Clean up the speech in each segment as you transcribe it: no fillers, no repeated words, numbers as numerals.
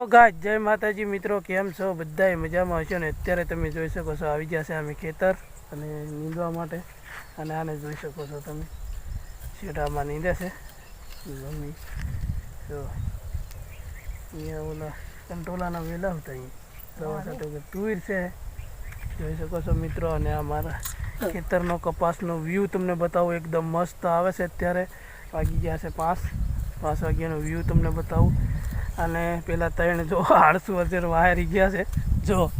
ગાય જય માતાજી મિત્રો, કેમ છો? બધાય મજામાં હશો ને? અત્યારે તમે જોઈ શકો છો આવી ગયા છે અમે ખેતર અને નીંદવા માટે. અને આને જોઈ શકો છો તમે, શેઢામાં નીંદે છે મમ્મી. જો અહીંયા ઓલા કંટોલાના વેલા હતા, અહીંયા રવા સાથે તુર છે, જોઈ શકો છો મિત્રો. અને આ મારા ખેતરનો કપાસનો વ્યૂ તમને બતાવું, એકદમ મસ્ત આવે છે. અત્યારે વાગી ગયા છે 5 વાગ્યાનો વ્યૂ તમને બતાવું. અને પેલા ત્રણ જો 800 વાયરી ગયા છે, જો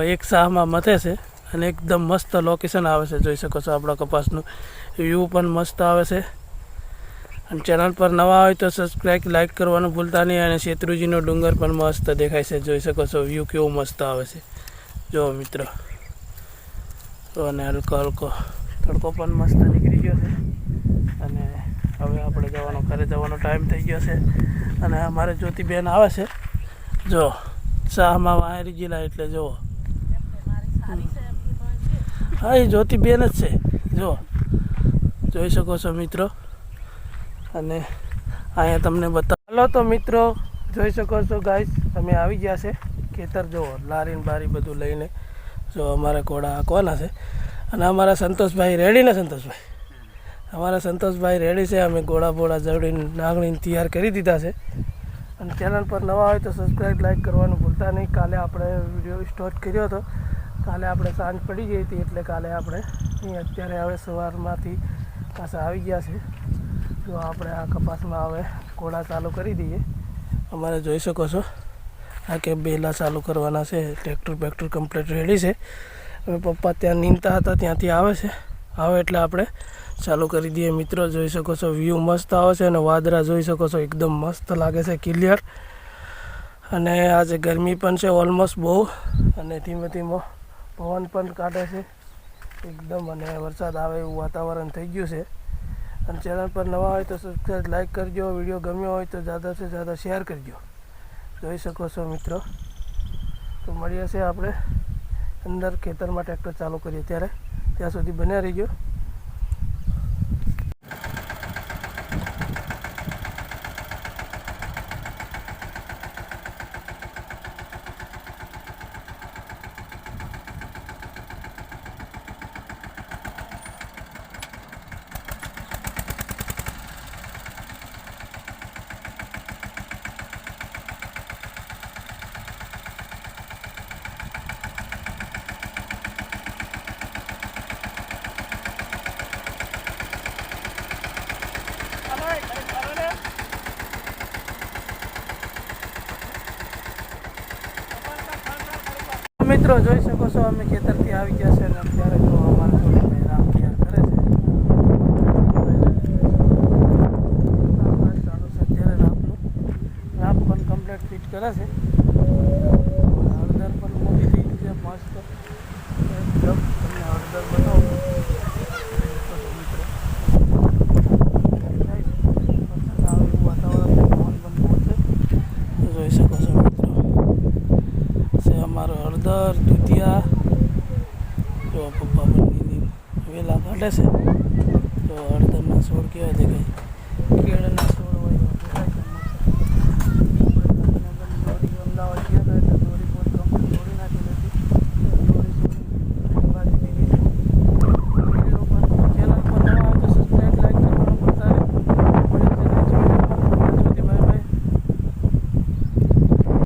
એક શાહમાં મથે છે. અને એકદમ મસ્ત લોકેશન આવે છે, જોઈ શકો છો. આપણા કપાસનું વ્યૂ પણ મસ્ત આવે છે. અને ચેનલ પર નવા હોય તો સબસ્ક્રાઈબ લાઈક કરવાનું ભૂલતા નહીં. અને શેત્રુજીનો ડુંગર પણ મસ્ત દેખાય છે, જોઈ શકો છો. વ્યૂ કેવું મસ્ત આવે છે જો મિત્રો. અને હલકો હલકો તડકો પણ મસ્ત નીકળી ગયો છે. અને હવે આપણે જવાનો ઘરે જવાનો ટાઈમ થઈ ગયો છે. અને અમારે જ્યોતિબેન આવે છે, જો શાહમાં વાયરી ગયેલા, એટલે જુઓ. હા, એ જ્યોતિબેન જ છે, જો જોઈ શકો છો મિત્રો. અને અહીંયા તમને હાલો તો મિત્રો, જોઈ શકો છો ગાઈસ, અમે આવી ગયા છે ખેતર. જુઓ લારીને બારી બધું લઈને. જો અમારા ઘોડા હાંકવાના છે. અને અમારા સંતોષભાઈ રેડી ને? સંતોષભાઈ, અમારા સંતોષભાઈ રેડી છે. અમે ઘોડા બોડા જડીને નાગણીને તૈયાર કરી દીધા છે. અને ચેનલ પર નવા હોય તો સબસ્ક્રાઈબ લાઈક કરવાનું ભૂલતા નહીં. કાલે આપણે વિડીયો સ્ટાર્ટ કર્યો હતો, કાલે આપણે સાંજ પડી ગઈ હતી, એટલે કાલે આપણે અત્યારે હવે સવારમાંથી પાછા આવી ગયા છે. જો આપણે આ કપાસમાં હવે ઘોડા ચાલુ કરી દઈએ. અમારે જોઈ શકો છો આ કે બેલા ચાલુ કરવાના છે. ટ્રેક્ટર કમ્પ્લીટ રેડી છે. હવે પપ્પા ત્યાં નીંદતા હતા, ત્યાંથી આવે છે. આવે એટલે આપણે ચાલુ કરી દઈએ મિત્રો. જોઈ શકો છો વ્યૂ મસ્ત આવે છે. અને વાદળા જોઈ શકો છો, એકદમ મસ્ત લાગે છે, ક્લિયર. અને આજે ગરમી પણ છે ઓલમોસ્ટ બહુ. અને ધીમે ધીમે પવન પણ કાઢે છે એકદમ. અને વરસાદ આવે એવું વાતાવરણ થઈ ગયું છે. અને ચેનલ પર નવા હોય તો સબસ્ક્રાઈબ લાઈક કરજો. વિડીયો ગમ્યો હોય તો ज़्यादा से ज़्यादा શેર કરજો. જોઈ શકો છો મિત્રો. તો મળીએ છીએ આપણે અંદર ખેતરમાં, ટ્રેક્ટર ચાલુ કરીએ ત્યારે. ત્યાં સુધી બન્યા રહીજો. મિત્રો જોઈ શકો છો અમે ખેતરથી આવી ગયા છે. અને અત્યારે જો અમારા જોડે રામ તૈયાર કરે છે. ચાલુ છે અત્યારે રામનું. રામ પણ કમ્પ્લીટ ફિટ કરે છે. હળદર પણ મોટી થઈ ગઈ છે મસ્ત. એકદમ તમને હળદર બનાવું વાતાવરણ પવન પણ બહુ છે, જોઈ શકો છો મિત્રો. અમારો હળદર દૂધિયા જો પપ્પા પણ વેલા કાઢે છે. તો હળદરના છોડ કહેવાય